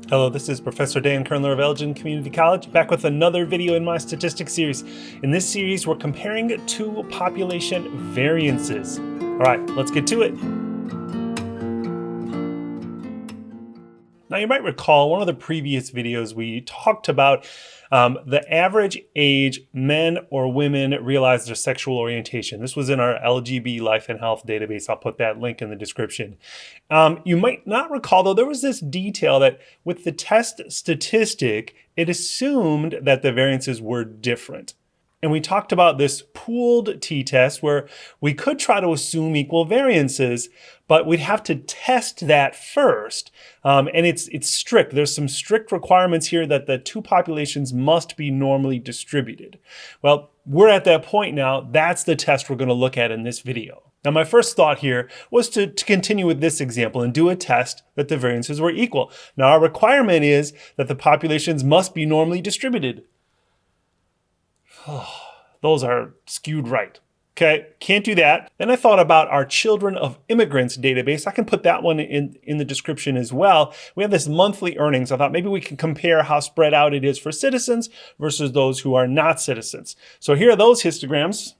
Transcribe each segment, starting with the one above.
Hello, this is Professor Dan Kernler of Elgin Community College, back with another video in my statistics series. In this series, we're comparing two population variances. All right, let's get to it. Now, you might recall one of the previous videos we talked about the average age men or women realize their sexual orientation. This was in our LGB Life and Health database. I'll put that link in the description. You might not recall, though, there was this detail that with the test statistic, it assumed that the variances were different. And we talked about this pooled t-test where we could try to assume equal variances, but we'd have to test that first. And it's strict. There's some strict requirements here that the two populations must be normally distributed. Well, we're at that point now. That's the test we're going to look at in this video. Now, my first thought here was to continue with this example and do a test that the variances were equal. Now, our requirement is that the populations must be normally distributed. Those are skewed right. Okay, can't do that. Then I thought about our Children of Immigrants database. I can put that one in the description as well. We have this monthly earnings. I thought maybe we can compare how spread out it is for citizens versus those who are not citizens. So here are those histograms.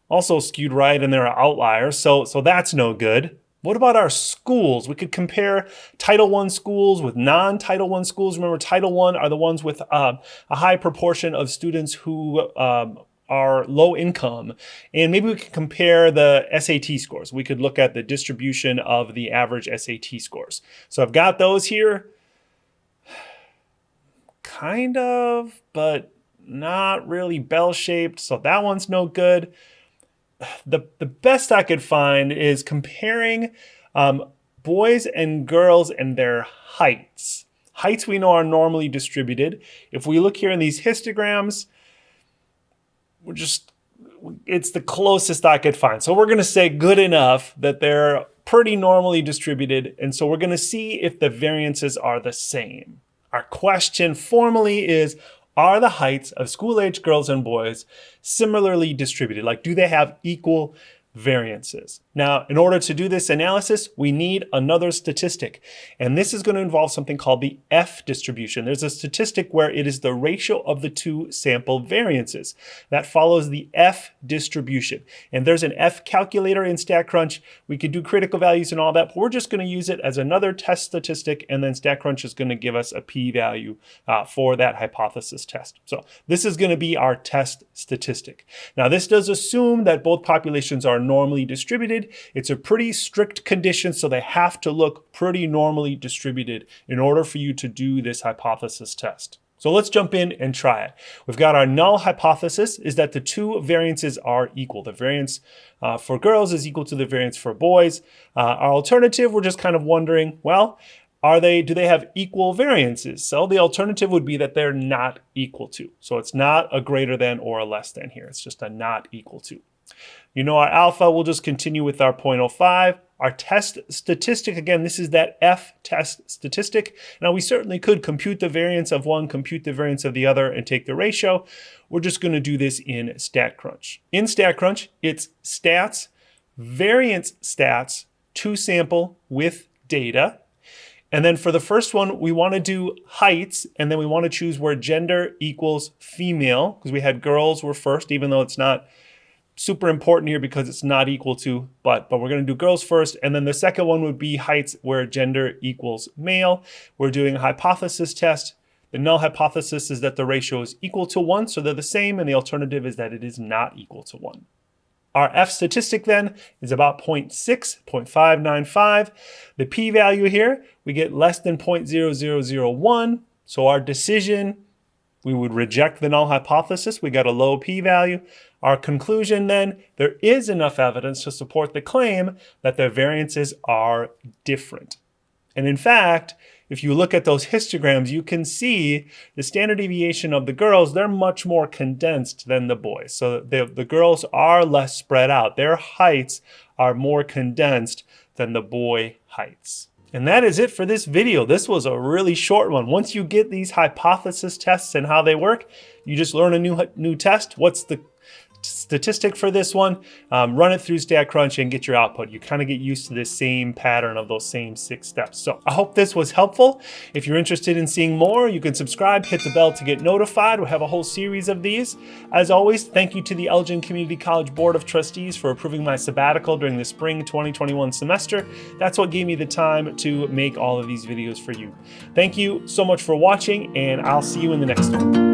Also skewed right, and there are outliers. So that's no good. What about our schools? We could compare Title I schools with non-Title I schools. Remember, Title I are the ones with a high proportion of students who are low income. And maybe we could compare the SAT scores. We could look at the distribution of the average SAT scores. So I've got those here. Kind of, but not really bell-shaped. So that one's no good. The best I could find is comparing boys and girls and their heights. Heights we know are normally distributed. If we look here in these histograms, it's the closest I could find. So we're going to say good enough that they're pretty normally distributed. And so we're going to see if the variances are the same. Our question formally is, are the heights of school-age girls and boys similarly distributed? Like, do they have equal variances? Now, in order to do this analysis, we need another statistic. And this is going to involve something called the F distribution. There's a statistic where it is the ratio of the two sample variances. That follows the F distribution. And there's an F calculator in StatCrunch. We could do critical values and all that, but we're just going to use it as another test statistic, and then StatCrunch is going to give us a p-value for that hypothesis test. So this is going to be our test statistic. Now, this does assume that both populations are normally distributed. It's a pretty strict condition, so they have to look pretty normally distributed in order for you to do this hypothesis test. So let's jump in and try it. We've got our null hypothesis is that the two variances are equal. The variance for girls is equal to the variance for boys. Our alternative, we're just kind of wondering, well, do they have equal variances? So the alternative would be that they're not equal to. So it's not a greater than or a less than here. It's just a not equal to. You know our alpha, we'll just continue with our 0.05. Our test statistic, again, this is that F test statistic. Now, we certainly could compute the variance of one, compute the variance of the other, and take the ratio. We're just going to do this in StatCrunch. In StatCrunch, it's stats, variance stats, to sample with data. And then for the first one, we want to do heights, and then we want to choose where gender equals female, because we had girls were first, even though it's not super important here because it's not equal to, but we're going to do girls first. And then the second one would be heights where gender equals male. We're doing a hypothesis test. The null hypothesis is that the ratio is equal to 1, so they're the same, and the alternative is that it is not equal to 1. Our F statistic then is about 0.6, 0.595. The p-value here, we get less than 0.0001. So our decision, we would reject the null hypothesis. We got a low p-value. Our conclusion then, there is enough evidence to support the claim that the variances are different. And in fact, if you look at those histograms, you can see the standard deviation of the girls, they're much more condensed than the boys. So the girls are less spread out. Their heights are more condensed than the boy heights. And that is it for this video. This was a really short one. Once you get these hypothesis tests and how they work, you just learn a new test. What's the statistic for this one, run it through StatCrunch and get your output. You kind of get used to this same pattern of those same 6 steps. So I hope this was helpful. If you're interested in seeing more, you can subscribe, hit the bell to get notified. We'll have a whole series of these. As always, thank you to the Elgin Community College Board of Trustees for approving my sabbatical during the spring 2021 semester. That's what gave me the time to make all of these videos for you. Thank you so much for watching, and I'll see you in the next one.